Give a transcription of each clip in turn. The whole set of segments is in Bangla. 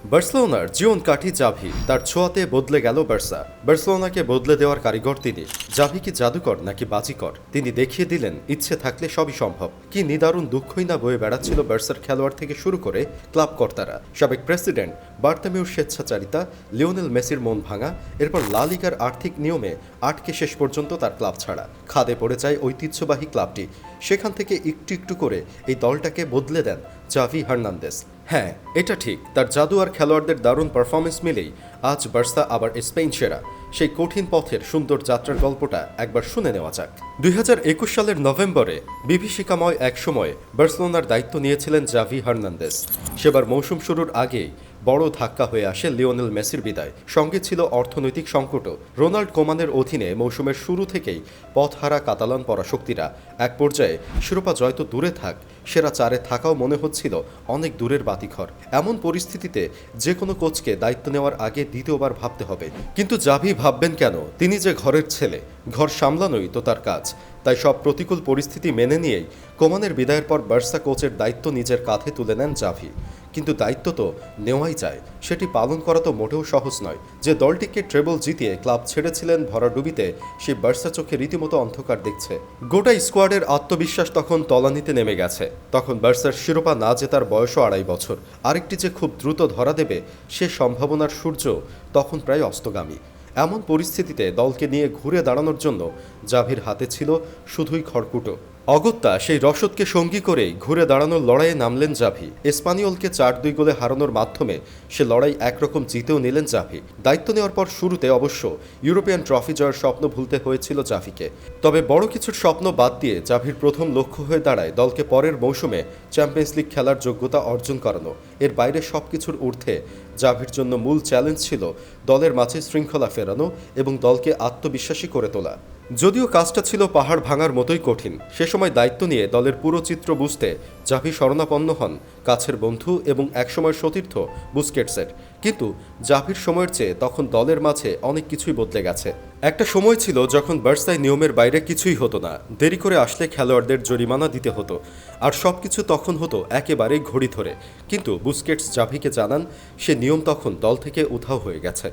বার্সেলোনার জীবন কাঠি জাভি, তার ছোঁয়াতে বদলে গেল বার্সা। বার্সেলোনাকে বদলে দেওয়ার কারিগর তিনি। জাভি কি জাদুকর নাকি বাজিকর? তিনি দেখিয়ে দিলেন ইচ্ছে থাকলে সবই সম্ভব। কি নিদারুণ দুঃখই না বয়ে বেড়াচ্ছিল বার্সার খেলোয়াড় থেকে শুরু করে ক্লাব কর্তারা। সাবেক প্রেসিডেন্ট বার্তামেউর স্বেচ্ছাচারিতা, লিওনেল মেসির মন ভাঙা, এরপর লা লিগার আর্থিক নিয়মে আটকে শেষ পর্যন্ত তার ক্লাব ছাড়া। খাদে পড়ে যায় ঐতিহ্যবাহী ক্লাবটি। সেখান থেকে একটু একটু করে এই দলটাকে বদলে দেন জাভি হার্নান্দেজ। হ্যাঁ, এটা ঠিক, তার জাদু আর খেলোয়াড়দের দারুণ পারফরমেন্স মিলেই আজ বার্সা আবার স্পেন সেরা। সেই কঠিন পথের সুন্দর যাত্রার গল্পটা একবার শুনে নেওয়া যাক। 2021 সালের নভেম্বরে বিভীষিকাময় এক সময় বার্সেলোনার দায়িত্ব নিয়েছিলেন জাভি হার্নান্দেজ। সেবার মৌসুম শুরুর আগেই বড় ধাক্কা হয়ে আসে লিওনেল মেসির বিদায়। সঙ্গে ছিল অর্থনৈতিক সংকটও। রোনাল্ড কোমানের অধীনে মৌসুমের শুরু থেকেই পথহারা কাতালান পরাশক্তিরা। এক পর্যায়ে শিরোপা জয় তো দূরে থাক, সেরা চারে থাকাও মনে হচ্ছিল অনেক দূরের বাতিঘর। এমন পরিস্থিতিতে যে কোনো কোচকে দায়িত্ব নেওয়ার আগে দ্বিতীয়বার ভাবতে হবে। কিন্তু জাভি ভাববেন কেন? তিনি যে ঘরের ছেলে, ঘর সামলানোই তো তার কাজ। তাই সব প্রতিকূল পরিস্থিতি মেনে নিয়েই কোমানের বিদায়ের পর বার্সা কোচের দায়িত্ব নিজের কাঁধে তুলে নেন জাভি। কিন্তু দায়িত্ব তো নেওয়াই যায়, সেটি পালন করা তো মোটেও সহজ নয়। যে দলটিকে ট্রেবল জিতিয়ে ক্লাব ছেড়েছিলেন ভরাডুবিতে, সেই বার্সা চোখে রীতিমতো অন্ধকার দেখছে। গোটা স্কোয়াডের আত্মবিশ্বাস তখন তলানিতে নেমে গেছে। তখন বার্সার শিরোপা না জেতার বয়সও 2.5 বছর। আরেকটি যে খুব দ্রুত ধরা দেবে, সে সম্ভাবনার সূর্য তখন প্রায় অস্তগামী। এমন পরিস্থিতিতে দলকে নিয়ে ঘুরে দাঁড়ানোর জন্য জাভির হাতে ছিল শুধুই খড়কুটো। অগত্যা সেই রসদকে সঙ্গী করেই ঘুরে দাঁড়ানোর লড়াইয়ে নামলেন জাভি। এসপানিওলকে 4-2 গোলে হারানোর মাধ্যমে সে লড়াই একরকম জিতেও নিলেন জাভি। দায়িত্ব নেওয়ার পর শুরুতে অবশ্য ইউরোপিয়ান ট্রফি জয়ের স্বপ্ন ভুলতে হয়েছিল জাভিকে। তবে বড় কিছুর স্বপ্ন বাদ দিয়ে জাভির প্রথম লক্ষ্য হয়ে দাঁড়ায় দলকে পরের মৌসুমে চ্যাম্পিয়ন্স লিগ খেলার যোগ্যতা অর্জন করানো। এর বাইরে সবকিছুর ঊর্ধ্বে জাভির জন্য মূল চ্যালেঞ্জ ছিল দলের মাঝে শৃঙ্খলা ফেরানো এবং দলকে আত্মবিশ্বাসী করে তোলা। যদিও কাজটা ছিল পাহাড় ভাঙার মতোই কঠিন। সে সময় দায়িত্ব নিয়ে দলের পুরো চিত্র বুঝতে জাভি শরণাপন্ন হন কাছের বন্ধু এবং একসময়ের সতীর্থ বুস্কেটসের। কিন্তু জাভির সময়ের চেয়ে তখন দলের মাঝে অনেক কিছুই বদলে গেছে। একটা সময় ছিল যখন বার্সায় নিয়মের বাইরে কিছুই হতো না। দেরি করে আসলে খেলোয়াড়দের জরিমানা দিতে হতো, আর সবকিছু তখন হতো একেবারেই ঘড়ি ধরে। কিন্তু বুস্কেটস জাভিকে জানান সে নিয়ম তখন দল থেকে উধাও হয়ে গেছে।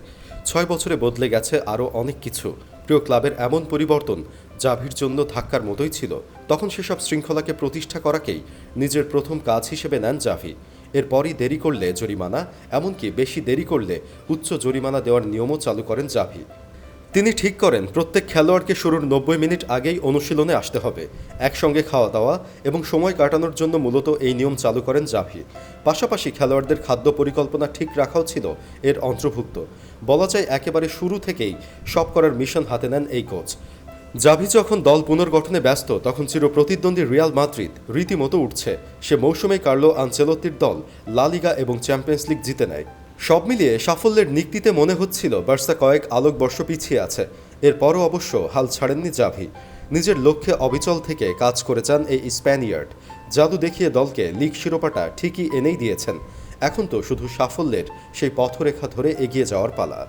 6 বছরে বদলে গেছে আরও অনেক কিছু। প্রিয় ক্লাবের এমন পরিবর্তন জাভির জন্য ধাক্কার মতোই ছিল। তখন সেসব শৃঙ্খলাকে প্রতিষ্ঠা করাকেই নিজের প্রথম কাজ হিসেবে নেন জাভি। এরপরই দেরি করলে জরিমানা, এমনকি বেশি দেরি করলে উচ্চ জরিমানা দেওয়ার নিয়মও চালু করেন জাভি। তিনি ঠিক করেন প্রত্যেক খেলোয়াড়কে শুরুর 90 মিনিট আগেই অনুশীলনে আসতে হবে। একসঙ্গে খাওয়া দাওয়া এবং সময় কাটানোর জন্য মূলত এই নিয়ম চালু করেন জাভি। পাশাপাশি খেলোয়াড়দের খাদ্য পরিকল্পনা ঠিক রাখাও ছিল এর অন্তর্ভুক্ত। বলা যায় একেবারে শুরু থেকেই সব করার মিশন হাতে নেন এই কোচ। জাভি যখন দল পুনর্গঠনে ব্যস্ত, তখন চির প্রতিদ্বন্দ্বী রিয়াল মাদ্রিদ রীতিমতো উঠছে। সে মৌসুমে কার্লো আনচেলত্তির দল লা লিগা এবং চ্যাম্পিয়ন্স লিগ জিতে নেয়। সব মিলিয়ে সাফল্যের নিক্তিতে মনে হচ্ছিল বার্সা কয়েক আলোকবর্ষ পিছিয়ে আছে। এরপরও অবশ্য হাল ছাড়েননি জাভি। নিজের লক্ষ্যে অবিচল থেকে কাজ করে যান এই স্প্যানিয়ার্ড। জাদু দেখিয়ে দলকে লিগ শিরোপাটা ঠিকই এনেই দিয়েছেন। এখন তো শুধু সাফল্যের সেই পথরেখা ধরে এগিয়ে যাওয়ার পালা।